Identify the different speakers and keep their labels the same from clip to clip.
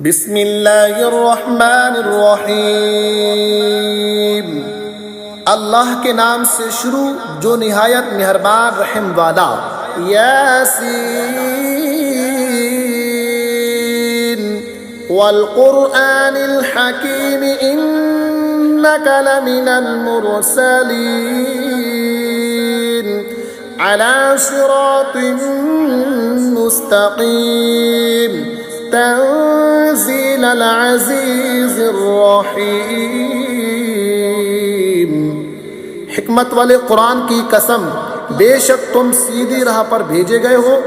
Speaker 1: بسم اللہ الرحمن الرحیم، اللہ کے نام سے شروع جو نہایت مہربان رحم والا۔ یاسین والقرآن الحکیم انک لمن المرسلین علی صراط مستقیم تنزیل العزیز الرحیم۔ حکمت والے قرآن کی قسم، بے شک تم سیدھی راہ پر بھیجے گئے ہو،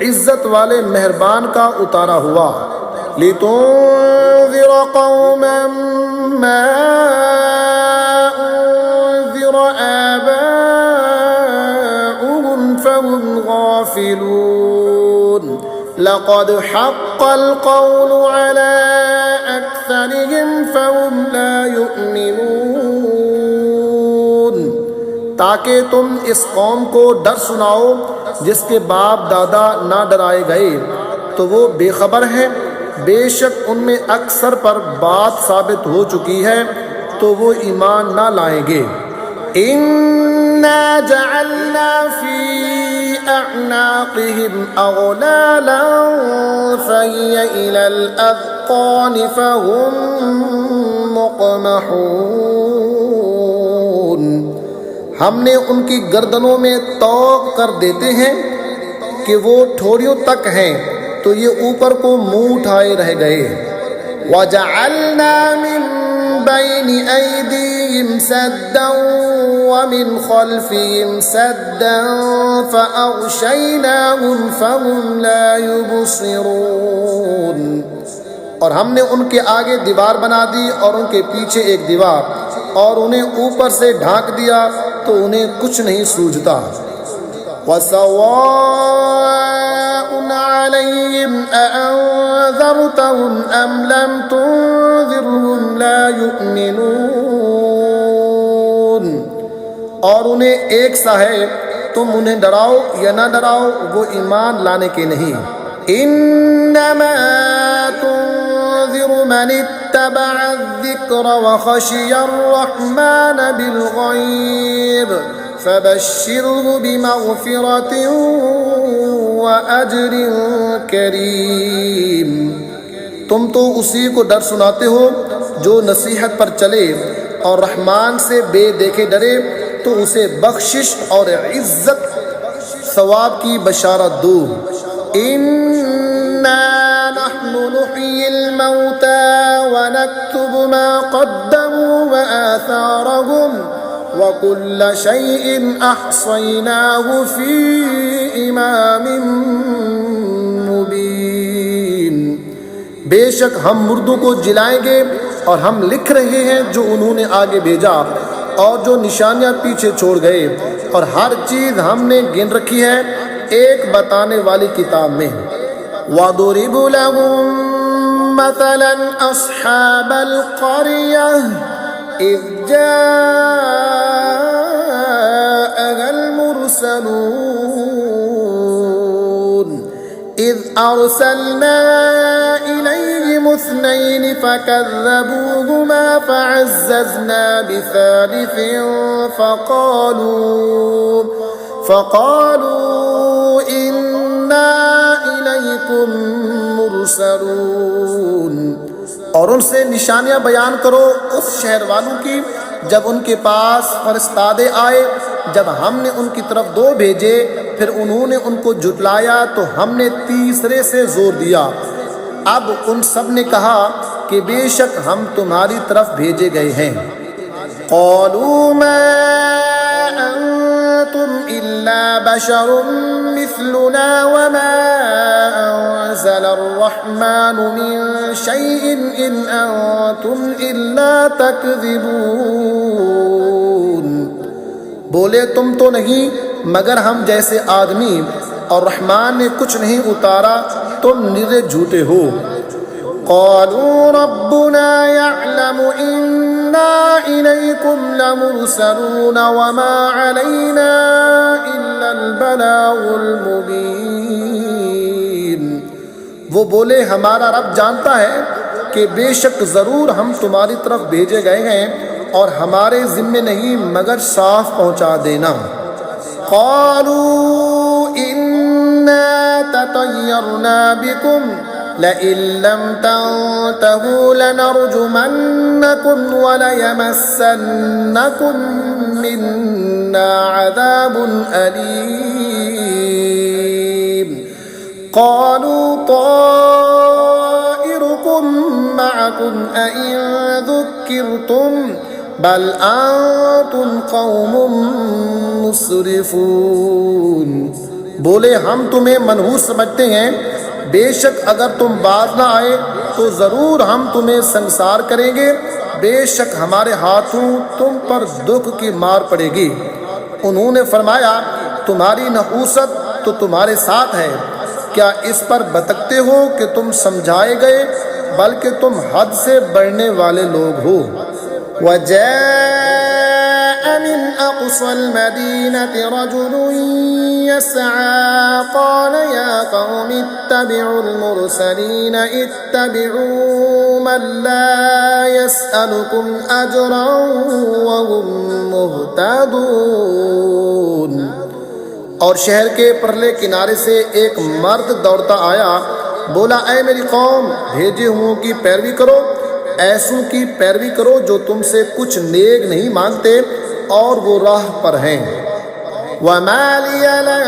Speaker 1: عزت والے مہربان کا اتارا ہوا۔ لِتُنذِرَ قَوْمًا مَّا أُنذِرَ آبَاؤُهُمْ فَهُمْ غَافِلُونَ لَقَدْ حَقَّ الْقَوْلُ عَلَىٰ أَكْثَرِهِمْ فَهُمْ لَا يُؤْمِنُونَ۔ تاکہ تم اس قوم کو ڈر سناؤ جس کے باپ دادا نہ ڈرائے گئے تو وہ بے خبر ہیں، بے شک ان میں اکثر پر بات ثابت ہو چکی ہے تو وہ ایمان نہ لائیں گے۔ إِنَّا جَعَلْنَا فِي أَعْنَاقِهِمْ أَغْلَالًا فَهِيَ إِلَى الْأَذْقَانِ فَهُمْ مُقْمَحُونَ۔ ہم نے ان کی گردنوں میں طوق کر دیتے ہیں کہ وہ ٹھوڑیوں تک ہیں تو یہ اوپر کو منہ اٹھائے رہ گئے۔ وَجَعَلْنَا مِن بَيْنِ أَيْدِيهِمْ سَدًّا وَمِنْ خَلْفِهِمْ سَدًّا فَأَغْشَيْنَاهُمْ فَهُمْ لَا يُبْصِرُونَ۔ اور ہم نے ان کے آگے دیوار بنا دی اور ان کے پیچھے ایک دیوار، اور انہیں اوپر سے ڈھانک دیا تو انہیں کچھ نہیں سوجھتا۔ وَسَوَاءٌ عَلَيْهِمْ أَأَنذَرْتَهُمْ أَمْ لَمْ تُنذِرْهُمْ لَا يُؤْمِنُونَ۔ اور انہیں ایک سا ہے، تم انہیں ڈراؤ یا نہ ڈراؤ وہ ایمان لانے کے نہیں۔ إِنَّمَا تُنذِرُ مَنِ اتَّبَعَ الذِّكْرَ وَخَشِيَ الرَّحْمَنَ بِالْغَيْبِ فَبَشِّرْهُ بِمَغْفِرَةٍ وَأَجْرٍ كَرِيمٍ۔ تم تو اسی کو ڈر سناتے ہو جو نصیحت پر چلے اور رحمان سے بے دیکھے ڈرے تو اسے بخشش اور عزت ثواب کی بشارت دو۔ إِنَّا نَحْنُ نُحْيِي الْمَوْتَى وَنَكْتُبُ مَا قَدَّمُوا وَآثَارَهُمْ وَكُلَّ شَيْءٍ أَحْصَيْنَاهُ فِي إِمَامٍ مُبِينٍ۔ بے شک ہم مردوں کو جلائیں گے اور ہم لکھ رہے ہیں جو انہوں نے آگے بھیجا اور جو نشانیاں پیچھے چھوڑ گئے، اور ہر چیز ہم نے گن رکھی ہے ایک بتانے والی کتاب میں۔ وَضُرِبْ لَهُم مَّثَلًا أَصْحَابَ الْقَرْيَةِ إِذْ جَاءَهَا الْمُرْسَلُونَ إِذْ أَرْسَلْنَا إِلَيْهِمُ اثْنَيْنِ فَكَذَّبُوهُمَا فَعَزَّزْنَا بِثَالِثٍ فَقَالُوا إِنَّا إِلَيْكُمْ مُرْسَلُونَ۔ اور ان سے نشانیاں بیان کرو اس شہر والوں کی جب ان کے پاس فرستادے آئے، جب ہم نے ان کی طرف دو بھیجے پھر انہوں نے ان کو جھٹلایا تو ہم نے تیسرے سے زور دیا۔ اب ان سب نے کہا کہ بے شک ہم تمہاری طرف بھیجے گئے ہیں۔ قالوا ما انتم الا بشر مثلنا وما انزل الرحمن من شيء ان انتم الا تكذبون۔ بولے تم تو نہیں مگر ہم جیسے آدمی، اور رحمان نے کچھ نہیں اتارا، تم نرے جھوٹے ہو۔ قالوا ربنا يعلم إنا إليكم لمرسلون وما علينا إلا البلاغ المبين۔ وہ بولے ہمارا رب جانتا ہے کہ بے شک ضرور ہم تمہاری طرف بھیجے گئے ہیں اور ہمارے ذمے نہیں مگر صاف پہنچا دینا۔ قالوا انا تطیرنا بکم لئن لم تنتهوا لنرجمنکم وليمسنکم منا عذاب علیم۔ قالوا طائركم معكم أئن ذكرتم بل أنتم قوم مسرفون۔ بولے ہم تمہیں منحوس سمجھتے ہیں، بے شک اگر تم باز نہ آئے تو ضرور ہم تمہیں سنسار کریں گے، بے شک ہمارے ہاتھوں تم پر دکھ کی مار پڑے گی۔ انہوں نے فرمایا تمہاری نحوست تو تمہارے ساتھ ہے، کیا اس پر بتکتے ہو کہ تم سمجھائے گئے، بلکہ تم حد سے بڑھنے والے لوگ ہو۔ وَجَاءَ مِنْ أَقْصَى الْمَدِينَةِ رَجُلٌ يَسْعَىٰ قَالَ يَا قَوْمِ اتَّبِعُوا الْمُرْسَلِينَ اتَّبِعُوا مَن لَّا يَسْأَلُكُمْ أَجْرًا وَهُم مُّهْتَدُونَ۔ اور شہر کے پرلے کنارے سے ایک مرد دوڑتا آیا، بولا اے میری قوم، بھیجے ہوں کی پیروی کرو، ایسوں کی پیروی کرو جو تم سے کچھ نیک نہیں مانگتے اور وہ راہ پر ہیں۔ وَمَا لِيَ لَا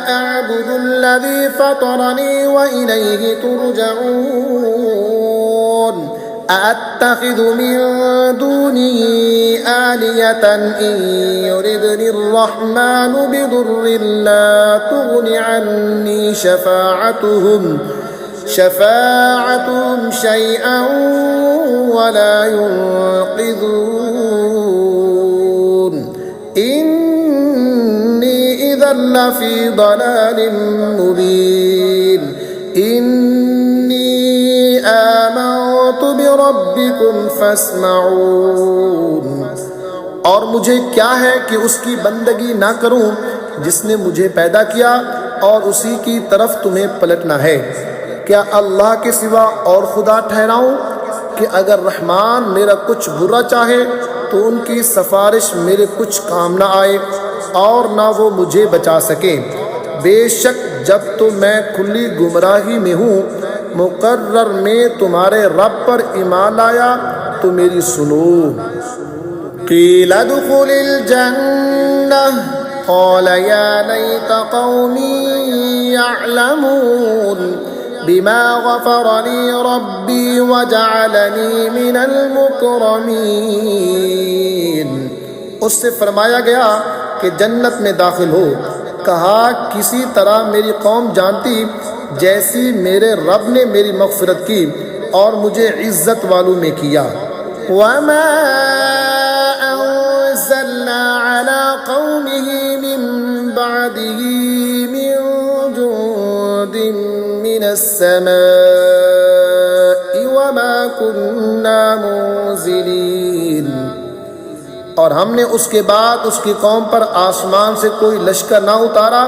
Speaker 1: أَعْبُدُ الَّذِي فَطَرَنِي وَإِلَيْهِ تُرْجَعُونَ أَأَتَّخِذُ مِن دُونِهِ آلِهَةً إِن يُرِدْنِ الرَّحْمَٰنُ بِضُرٍّ لَّا تُغْنِ عَنِّي شَفَاعَتُهُمْ شَيْئًا وَلَا يُنقِذُونَ إِنِّي إِذًا لَّفِي ضَلَالٍ مُّبِينٍ إِنِّي آمَنتُ بِرَبِّكُمْ فَاسْمَعُونِ۔ اور مجھے کیا ہے کہ اس کی بندگی نہ کروں جس نے مجھے پیدا کیا اور اسی کی طرف تمہیں پلٹنا ہے۔ کیا اللہ کے سوا اور خدا ٹھہراؤں کہ اگر رحمان میرا کچھ برا چاہے تو ان کی سفارش میرے کچھ کام نہ آئے اور نہ وہ مجھے بچا سکے۔ بے شک جب تو میں کھلی گمراہی میں ہوں، مقرر میں تمہارے رب پر ایمان لایا تو میری سنو۔ قیل ادخل الجنہ قال یا لیت قومی یعلمون بما غفر لی ربی وجعلنی من المکرمین۔ اس سے فرمایا گیا کہ جنت میں داخل ہو۔ کہا کسی طرح میری قوم جانتی جیسی میرے رب نے میری مغفرت کی اور مجھے عزت والوں میں کیا۔ وَمَا أَنزَلْنَا عَلَىٰ قَوْمِهِ مِن بَعْدِهِ مِن جُندٍ مِّنَ السَّمَاءِ وَمَا كُنَّا مُنزِلِينَ۔ اور ہم نے اس کے بعد اس کی قوم پر آسمان سے کوئی لشکر نہ اتارا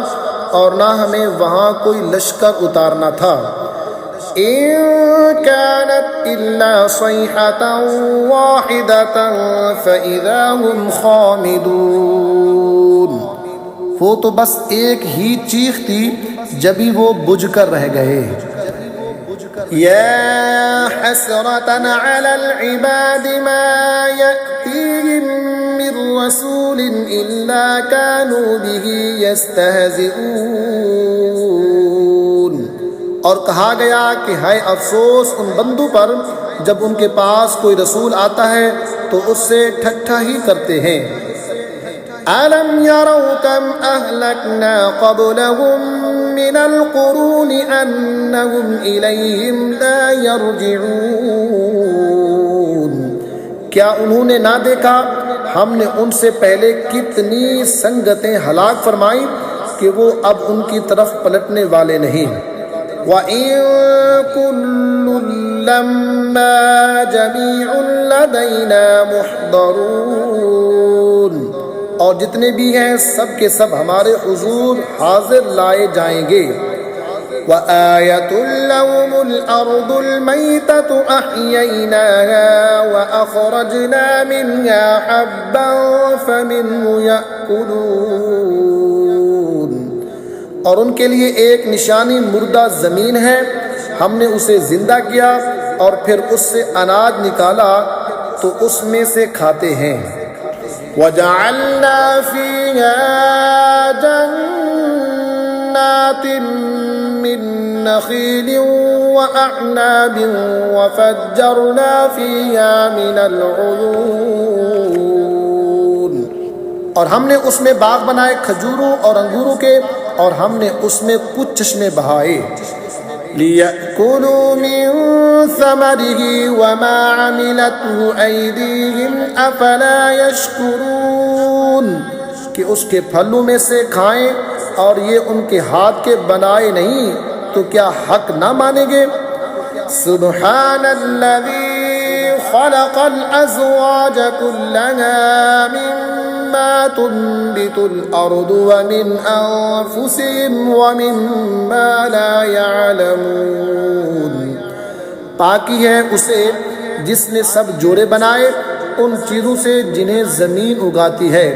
Speaker 1: اور نہ ہمیں وہاں کوئی لشکر اتارنا تھا۔ إِن كَانَتْ إِلَّا صَيْحَةً وَاحِدَةً فَإِذَا هُمْ خَامِدُونَ۔ وہ تو بس ایک ہی چیخ تھی جبھی وہ بجھ کر رہ گئے۔ یا حسرة على العباد ما يأتيهم من رسول إلا كانوا به يستهزئون۔ اور کہا گیا کہ ہے افسوس ان بندوں پر جب ان کے پاس کوئی رسول آتا ہے تو اس سے ٹھٹھا ہی کرتے ہیں۔ أَلَمْ يَرَوْا كَمْ أَهْلَكْنَا قَبْلَهُمْ مِنَ الْقُرُونِ أَنَّهُمْ إِلَيْهِمْ لَا يَرْجِعُونَ۔ کیا انہوں نے نہ دیکھا ہم نے ان سے پہلے کتنی سنگتیں ہلاک فرمائی کہ وہ اب ان کی طرف پلٹنے والے نہیں۔ وَإِن كُلٌّ لَّمَّا جَمِيعٌ لَّدَيْنَا مُحْضَرُونَ۔ اور جتنے بھی ہیں سب کے سب ہمارے حضور حاضر لائے جائیں گے۔ وآية لهم الأرض الميتة أحييناها وأخرجنا منها حبا فمنه يأكلون، اور ان کے لیے ایک نشانی مردہ زمین ہے، ہم نے اسے زندہ کیا اور پھر اس سے اناج نکالا تو اس میں سے کھاتے ہیں۔ وَجَعَلْنَا فِيهَا جَنَّاتٍ مِّن نَخِيلٍ وَأَعْنَابٍ وَفَجَّرْنَا فِيهَا مِنَ الْعُيُونِ، اور ہم نے اس میں باغ بنائے کھجوروں اور انگوروں کے، اور ہم نے اس میں کچھ چشمے بہائے۔ لِيَأْكُلُوا مِن ثَمَرِهِ وَمَا عَمِلَتْهُ أَيْدِيهِمْ أَفَلَا يَشْكُرُونَ، کہ اس کے پھلوں میں سے کھائیں، اور یہ ان کے ہاتھ کے بنائے نہیں تو کیا حق نہ مانیں گے؟ سبحان الذی خلق الازواج كلها مما تنبت الارض ومن انفسهم ومما لا يعلمون، پاکی ہے اسے جس نے سب جوڑے بنائے ان چیزوں سے جنہیں زمین اگاتی ہے،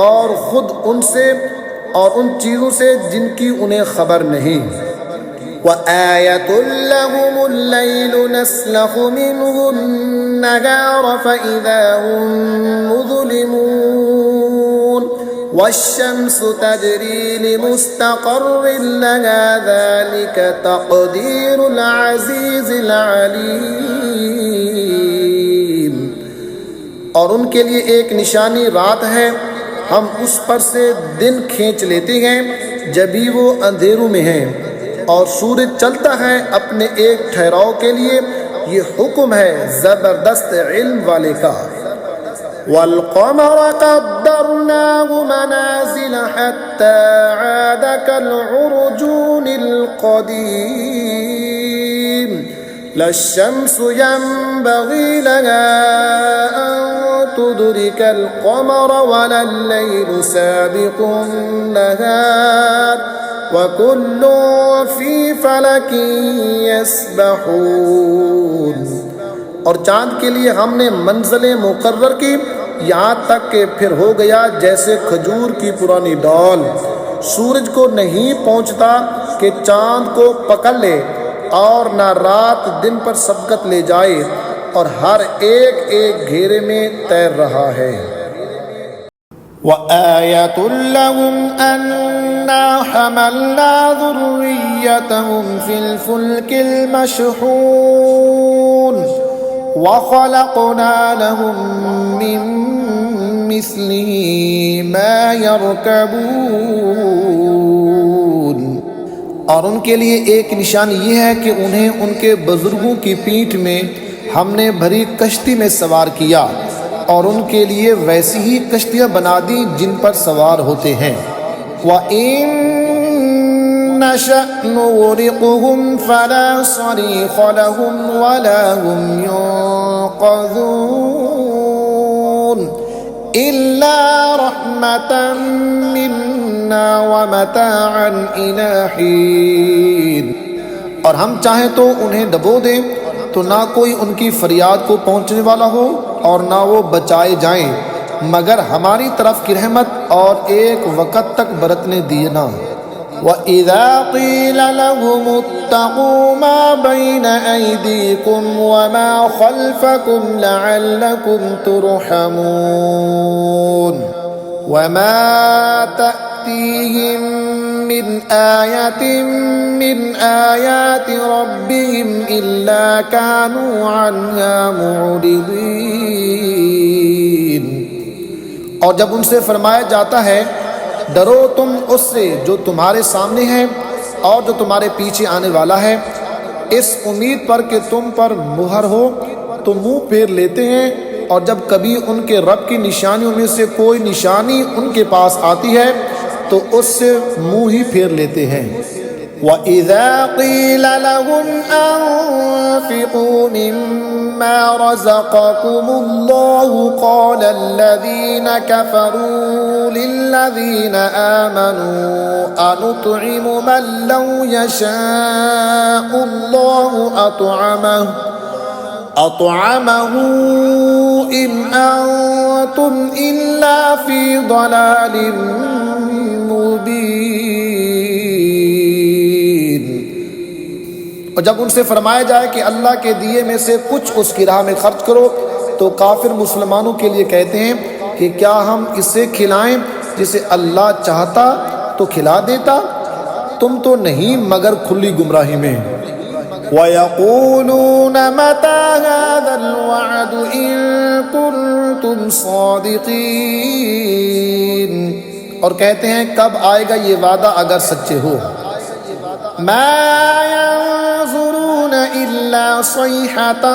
Speaker 1: اور خود ان سے اور ان چیزوں سے جن کی انہیں خبر نہیں۔ وَآيَةٌ لَهُمُ اللَّيْلُ نَسْلَخُ مِنْهُ النَّهَارَ فَإِذَا هُمْ مُظْلِمُونَ وَالشَّمْسُ تَجْرِي لِمُسْتَقَرٍّ لَهَا ذَلِكَ تَقْدِيرُ الْعَزِيزِ الْعَلِيمِ، اور ان کے لیے ایک نشانی رات ہے، ہم اس پر سے دن کھینچ لیتے ہیں جبھی وہ اندھیروں میں ہیں، اور سورج چلتا ہے اپنے ایک ٹھہراؤ کے لیے، یہ حکم ہے زبردست علم والے کا۔ وَالْقَمَرَ قَدَّرْنَاهُ مَنَازِلَ حَتَّى عَادَ كَالْعُرْجُونِ الْقَدِيمِ لَا الشَّمْسُ يَنبَغِي لَهَا أَن تُدْرِكَ الْقَمَرَ وَلَا اللَّيْلُ سَابِقُ النَّهَارِ وَكُلٌّ فِي فَلَكٍ يَسْبَحُونَ، اور چاند کے لیے ہم نے منزلیں مقرر کی یہاں تک کہ پھر ہو گیا جیسے کھجور کی پرانی ڈال، سورج کو نہیں پہنچتا کہ چاند کو پکڑ لے، اور نہ رات دن پر سبقت لے جائے، اور ہر ایک ایک گھیرے میں تیر رہا ہے۔ وَآيَةٌ لَهُمْ أَنَّا حَمَلْنَا ذُرِّيَّتَهُمْ فِي الْفُلْكِ الْمَشْحُونِ وَخَلَقْنَا لَهُم مِّن مِّثْلِهِ مَا يَرْكَبُونَ، اور ان کے لیے ایک نشانی یہ ہے کہ انہیں ان کے بزرگوں کی پیٹھ میں ہم نے بھری کشتی میں سوار کیا، اور ان کے لیے ویسی ہی کشتیاں بنا دی جن پر سوار ہوتے ہیں۔ وَإِن نَّشَأْ نُغْرِقْهُمْ فَلَا صَرِيخَ لَهُمْ وَلَا هُمْ يُنقَذُونَ إِلَّا رَحْمَةً مِّنَّا وَمَتَاعًا إِلَىٰ حِينٍ، اور ہم چاہیں تو انہیں ڈبو دیں تو نہ کوئی ان کی فریاد کو پہنچنے والا ہو اور نہ وہ بچائے جائیں مگر ہماری طرف کی رحمت اور ایک وقت تک برتنے دینا۔ وَإِذَا قِيلَ لَهُمُ اتَّقُوا مَا بَيْنَ أَيْدِيكُمْ وَمَا خَلْفَكُمْ لَعَلَّكُمْ تُرْحَمُونَ وَمَا تَأْتِيهِمْ مِنْ آيَةٍ مِّنْ آيَاتِ رَبِّهِمْ إِلَّا كَانُوا عَنْهَا مُعْرِضِينَ، اور جب ان سے فرمایا جاتا ہے ڈرو تم اس سے جو تمہارے سامنے ہے اور جو تمہارے پیچھے آنے والا ہے، اس امید پر کہ تم پر مہر ہو تو منہ پھیر لیتے ہیں، اور جب کبھی ان کے رب کی نشانیوں میں سے کوئی نشانی ان کے پاس آتی ہے تو اس سے منہ ہی پھیر لیتے ہیں۔ وَإِذَا قِيلَ لَهُمْ أَنفِقُوا مِمَّا رَزَقَكُمُ اللَّهُ قَالَ الَّذِينَ كَفَرُوا لِلَّذِينَ آمَنُوا أَنُطْعِمُ مَن لَّوْ يَشَاءُ اللَّهُ أَطْعَمَهُ إِنْ أَنتُمْ إِلَّا فِي ضَلَالٍ مُّبِينٍ۔ اور جب ان سے فرمایا جائے کہ اللہ کے دیے میں سے کچھ اس کی راہ میں خرچ کرو، تو کافر مسلمانوں کے لیے کہتے ہیں کہ کیا ہم اسے کھلائیں جسے اللہ چاہتا تو کھلا دیتا، تم تو نہیں مگر کھلی گمراہی میں۔ وَيَقُولُونَ مَتَىٰ هَٰذَا الْوَعْدُ إِن كُنتُمْ صَادِقِينَ، اور کہتے ہیں کب آئے گا یہ وعدہ اگر سچے ہو۔ مَا يَنظُرُونَ إِلَّا صَيْحَةً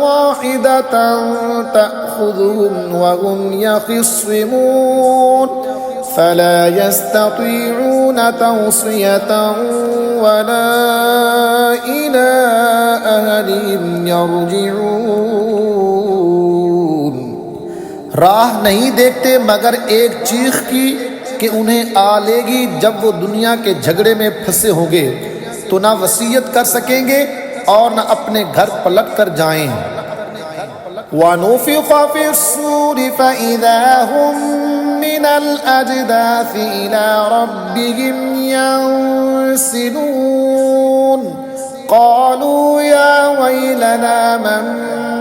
Speaker 1: وَاحِدَةً تَأْخُذُهُمْ وَهُمْ يَخِصِّمُونَ فَلَا يَسْتَطِيعُونَ تَوْصِيَةً وَلَا إِلَىٰ أَهْلِهِمْ يَرْجِعُونَ۔ راہ نہیں دیکھتے مگر ایک چیخ کی کہ انہیں آ لے گی جب وہ دنیا کے جھگڑے میں پھنسے ہوں گے، تو نہ وصیت کر سکیں گے اور نہ اپنے گھر پلٹ کر جائیں۔ وَنُفِخَ فِي الصُّورِ فَإِذَا هُم مِّنَ الْأَجْدَاثِ إِلَىٰ رَبِّهِمْ يَنسِلُونَ قَالُوا يَا وَيْلَنَا مَن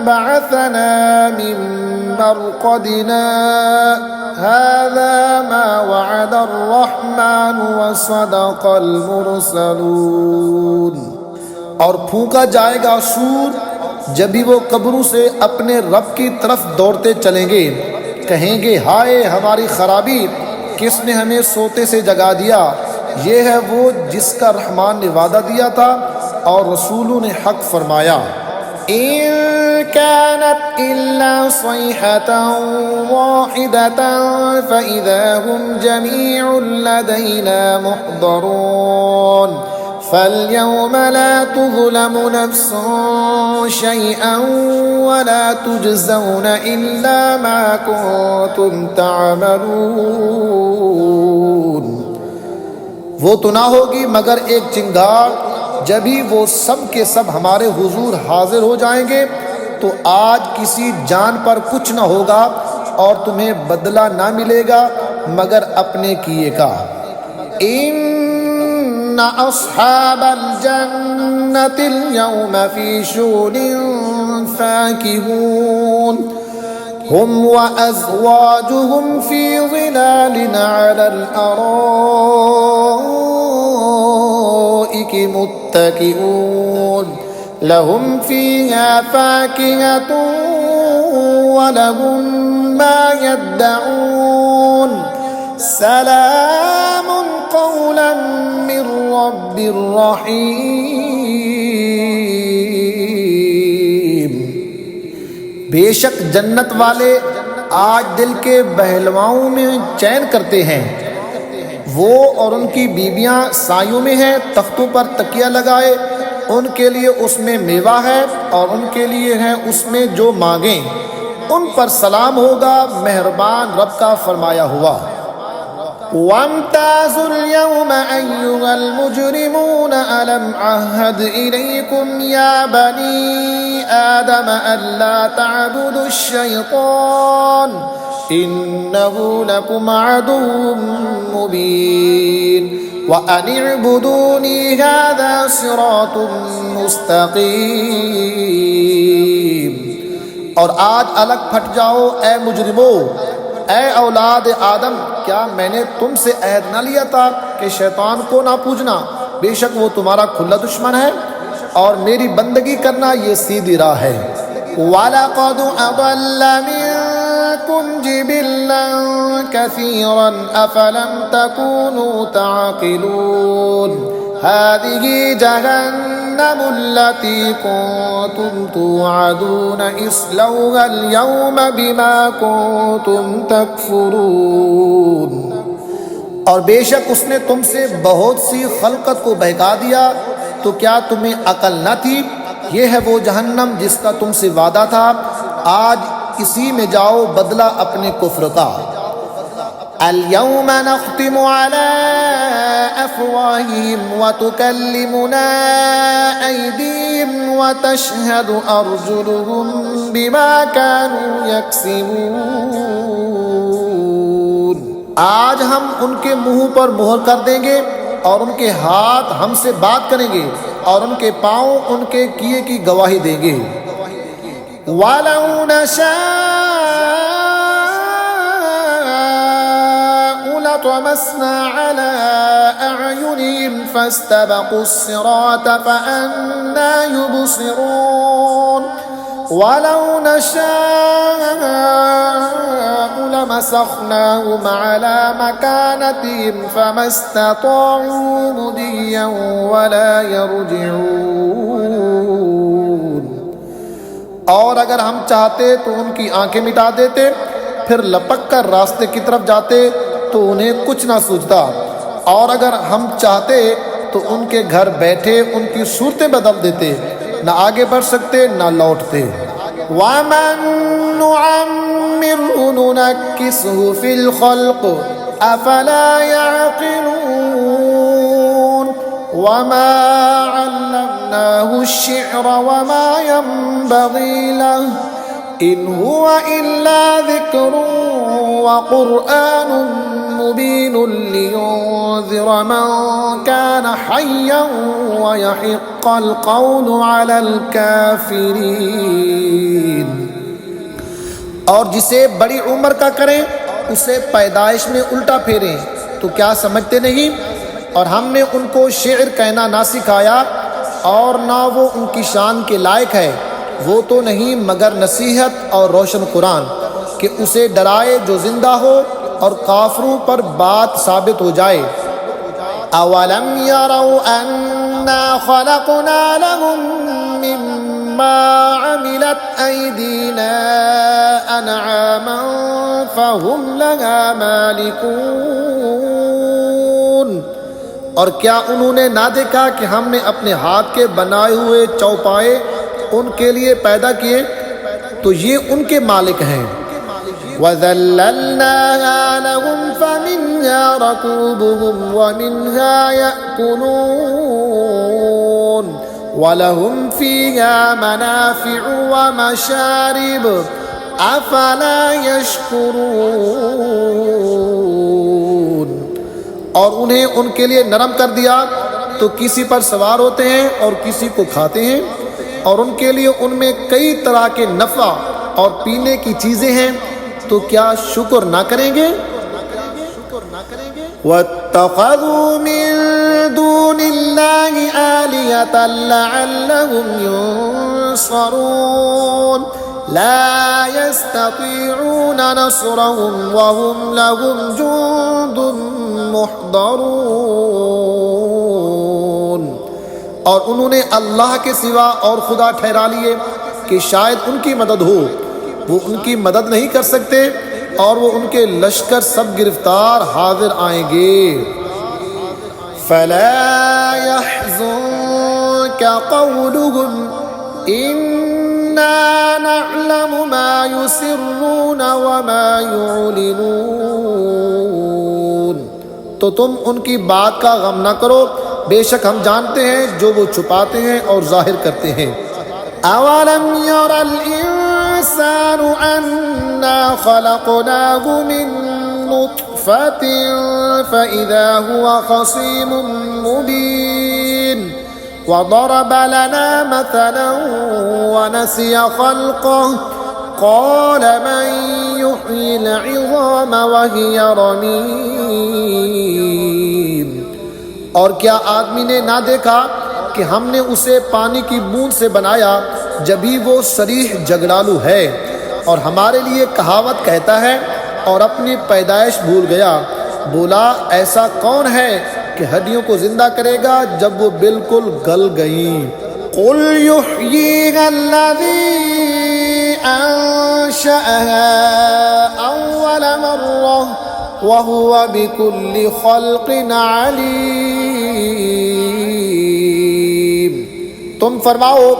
Speaker 1: بَعَثَنَا مِن مَّرْقَدِنَا هَٰذَا مَا وَعَدَ الرَّحْمَٰنُ وَصَدَقَ الْمُرْسَلُونَ۔ اور پھونکا جائے گا سور جب بھی وہ قبروں سے اپنے رب کی طرف دوڑتے چلیں گے، کہیں گے ہائے ہماری خرابی، کس نے ہمیں سوتے سے جگا دیا؟ یہ ہے وہ جس کا رحمان نے وعدہ دیا تھا اور رسولوں نے حق فرمایا۔ إِن كَانَتْ إِلَّا صَيْحَةً وَاحِدَةً فَإِذَا هُمْ جَمِيعٌ لَّدَيْنَا مُحْضَرُونَ فَالْيَوْمَ لَا تُظْلَمُ نَفْسٌ شَيْئًا وَلَا تُجْزَوْنَ إِلَّا مَا كُنتُمْ تَعْمَلُونَ۔ وہ تو نہ ہوگی مگر ایک چنگار، جبھی وہ سب کے سب ہمارے حضور حاضر ہو جائیں گے، تو آج کسی جان پر کچھ نہ ہوگا اور تمہیں بدلہ نہ ملے گا مگر اپنے کیے کا۔ ان اصحاب الجنة اليوم في شغل فاكهون هم وازواجهم في ظلال على الارائك متكئون لهم فيها فاكهة ولهم ما يدعون سلام قولا من رب رحیم۔ بے شک جنت والے آج دل کے بہلواؤں میں چین کرتے ہیں، وہ اور ان کی بیویاں سایوں میں ہیں، تختوں پر تکیہ لگائے، ان کے لیے اس میں میوہ ہے اور ان کے لیے ہے اس میں جو مانگیں، ان پر سلام ہوگا مہربان رب کا فرمایا ہوا۔ وَامْتَازُوا الْيَوْمَ أَيُّهَا الْمُجْرِمُونَ أَلَمْ عَهَّدْ إِلَيْكُمْ يَا بَنِي آدَمَ أَلَّا تَعْبُدُوا الشَّيْطَانَ إِنَّهُ لَكُمْ عَدُوٌّ مُّبِينٌ وَأَنِ اعْبُدُونِي هَٰذَا صِرَاطٌ مُّسْتَقِيمٌ۔ اور آج الگ پھٹ جاؤ اے مجرمو، اے اولاد آدم، کیا میں نے تم سے عہد نہ لیا تھا کہ شیطان کو نہ پوجنا؟ بے شک وہ تمہارا کھلا دشمن ہے، اور میری بندگی کرنا یہ سیدھی راہ ہے۔ وَلَقَدْ أَضَلَّ مِنكُمْ جِبِلًّا كَثِيرًا أَفَلَمْ تَكُونُوا تَعْقِلُونَ هَٰذِهِ جَهَنَّمُ الَّتِي كُنتُمْ تُوعَدُونَ اصْلَوْهَا الْيَوْمَ بِمَا كُنتُمْ تَكْفُرُونَ۔ اور بے شک اس نے تم سے بہت سی خلقت کو بہکا دیا، تو کیا تمہیں عقل نہ تھی؟ یہ ہے وہ جہنم جس کا تم سے وعدہ تھا، آج اسی میں جاؤ بدلہ اپنے کفر کا۔ اليوم نختم على أفواههم وتكلمنا أيديهم وتشهد أرجلهم بما كانوا يكسبون۔ آج ہم ان کے منہ پر مہر کر دیں گے اور ان کے ہاتھ ہم سے بات کریں گے اور ان کے پاؤں ان کے کیے کی گواہی دیں گے۔ وَلَوْ نَشَاءُ لَطَمَسْنَا عَلَىٰ أَعْيُنِهِمْ فَاسْتَبَقُوا الصِّرَاطَ فَأَنَّىٰ يُبْصِرُونَ وَلَوْ نَشَاءُ لَمَسَخْنَاهُمْ عَلَىٰ مَكَانَتِهِمْ فَمَا اسْتَطَاعُوا مُضِيًّا وَلَا يَرْجِعُونَ۔ اور اگر ہم چاہتے تو ان کی آنکھیں مٹا دیتے، پھر لپک کر راستے کی طرف جاتے تو انہیں کچھ نہ سوچتا، اور اگر ہم چاہتے تو ان کے گھر بیٹھے ان کی صورتیں بدل دیتے، نہ آگے بڑھ سکتے نہ لوٹتے۔ وَمَن نُعَمِّرْهُ نُنَكِّسْهُ فِي الْخَلْقِ أَفَلَا يَعْقِلُونَ وَمَا عَلَّمْنَاهُ الشِّعْرَ وَمَا يَنبَغِي لَهُ إِنْ هُوَ إِلَّا ذِكْرٌ وَقُرْآنٌ مُبِينٌ لِيُنذِرَ مَن كَانَ حَيًّا وَيَحِقَّ الْقَوْلُ عَلَى الْكَافِرِينَ۔ اور جسے بڑی عمر کا کریں اسے پیدائش میں الٹا پھیریں، تو کیا سمجھتے نہیں؟ اور ہم نے ان کو شعر کہنا نہ سکھایا اور نہ وہ ان کی شان کے لائق ہے، وہ تو نہیں مگر نصیحت اور روشن قرآن کہ اسے ڈرائے جو زندہ ہو اور کافروں پر بات ثابت ہو جائے۔ اولم یروا انا خلقنا لهم مما عملت ایدینا انعاما فهم لها مالکون۔ اور کیا انہوں نے نہ دیکھا کہ ہم نے اپنے ہاتھ کے بنائے ہوئے چوپائے ان کے لیے پیدا کیے، تو یہ ان کے مالک ہیں۔ وَذَلَّلْنَاهَا لَهُمْ فَمِنْهَا رَكُوبُهُمْ وَمِنْهَا يَأْكُلُونَ وَلَهُمْ فِيهَا مَنَافِعُ وَمَشَارِبُ أَفَلَا يَشْكُرُونَ۔ اور انہیں ان کے لیے نرم کر دیا تو کسی پر سوار ہوتے ہیں اور کسی کو کھاتے ہیں، اور ان کے لیے ان میں کئی طرح کے نفع اور پینے کی چیزیں ہیں، تو کیا شکر نہ کریں گے؟ وَاتَّخَذُوا مِن دُونِ اللَّهِ آلِهَةً لَعَلَّهُمْ يُنصَرُونَ لَا يَسْتَطِيعُونَ نَصْرَهُمْ وَهُمْ لَهُمْ جُندٌ مُحْضَرُونَ۔ اور انہوں نے اللہ کے سوا اور خدا ٹھہرا لیے کہ شاید ان کی مدد ہو، وہ ان کی مدد نہیں کر سکتے، اور وہ ان کے لشکر سب گرفتار حاضر آئیں گے۔ فَلَا يَحْزُنكَ قَوْلُهُمْ إِنَّا نَعْلَمُ مَا يُسِرُّونَ وَمَا يُعْلِنُونَ۔ تو تم ان کی بات کا غم نہ کرو، بے شک ہم جانتے ہیں جو وہ چھپاتے ہیں اور ظاہر کرتے ہیں۔ اولم ير الانسان انا خلقناه من نطفة فاذا هو خصيم مبين وضرب لنا مثلا ونسي خلقه قال من يحيي العظام وهي رميم۔ اور کیا آدمی نے نہ دیکھا کہ ہم نے اسے پانی کی بوند سے بنایا جبھی وہ صریح جگڑالو ہے، اور ہمارے لیے کہاوت کہتا ہے اور اپنی پیدائش بھول گیا۔ بولا ایسا کون ہے کہ ہڈیوں کو زندہ کرے گا جب وہ بالکل گل گئیں؟ قل یحییہا الذی انشأہا اول مرہ وَهُوَ بِكُلِّ خَلْقٍ عَلِيمٌ۔ تم فرماؤ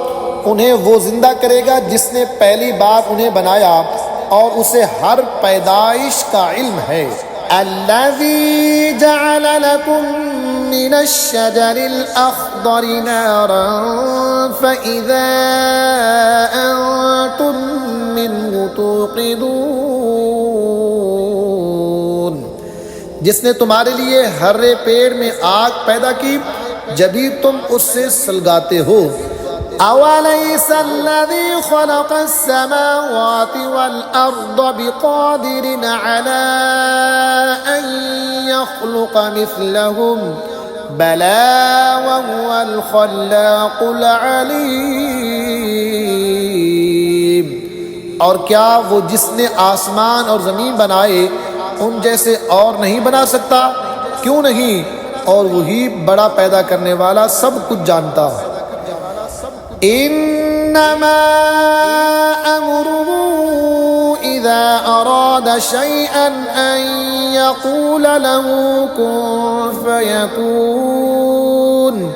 Speaker 1: انہیں وہ زندہ کرے گا جس نے پہلی بار انہیں بنایا اور اسے ہر پیدائش کا علم ہے۔ الذی جعل لکم من الشجر الأخضر نارا فإذا أنتم منه توقدون، جس نے تمہارے لیے ہرے پیڑ میں آگ پیدا کی جبھی تم اس سے سلگاتے ہو۔ أَوَلَيْسَ الَّذِي خَلَقَ السَّمَاوَاتِ وَالْأَرْضَ بِقَادِرٍ عَلَىٰ أَن يَخْلُقَ مِثْلَهُم بَلَىٰ وَهُوَ الْخَلَّاقُ الْعَلِيمُ۔ اور کیا وہ جس نے آسمان اور زمین بنائے ان جیسے اور نہیں بنا سکتا؟ کیوں نہیں، اور وہی بڑا پیدا کرنے والا سب کچھ جانتا۔ انما امره اذا اراد شيئا ان يقول له كن فيكون،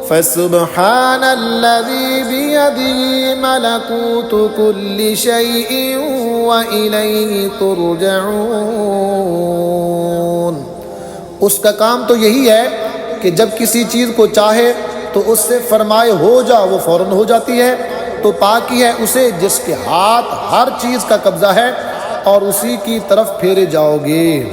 Speaker 1: فسبحان الذي بيده ملكوت كل شيء واليه ترجعون۔ اس کا کام تو یہی ہے کہ جب کسی چیز کو چاہے تو اس سے فرمائے ہو جا، وہ فوراً ہو جاتی ہے۔ تو پاکی ہے اسے جس کے ہاتھ ہر چیز کا قبضہ ہے اور اسی کی طرف پھیرے جاؤ گے۔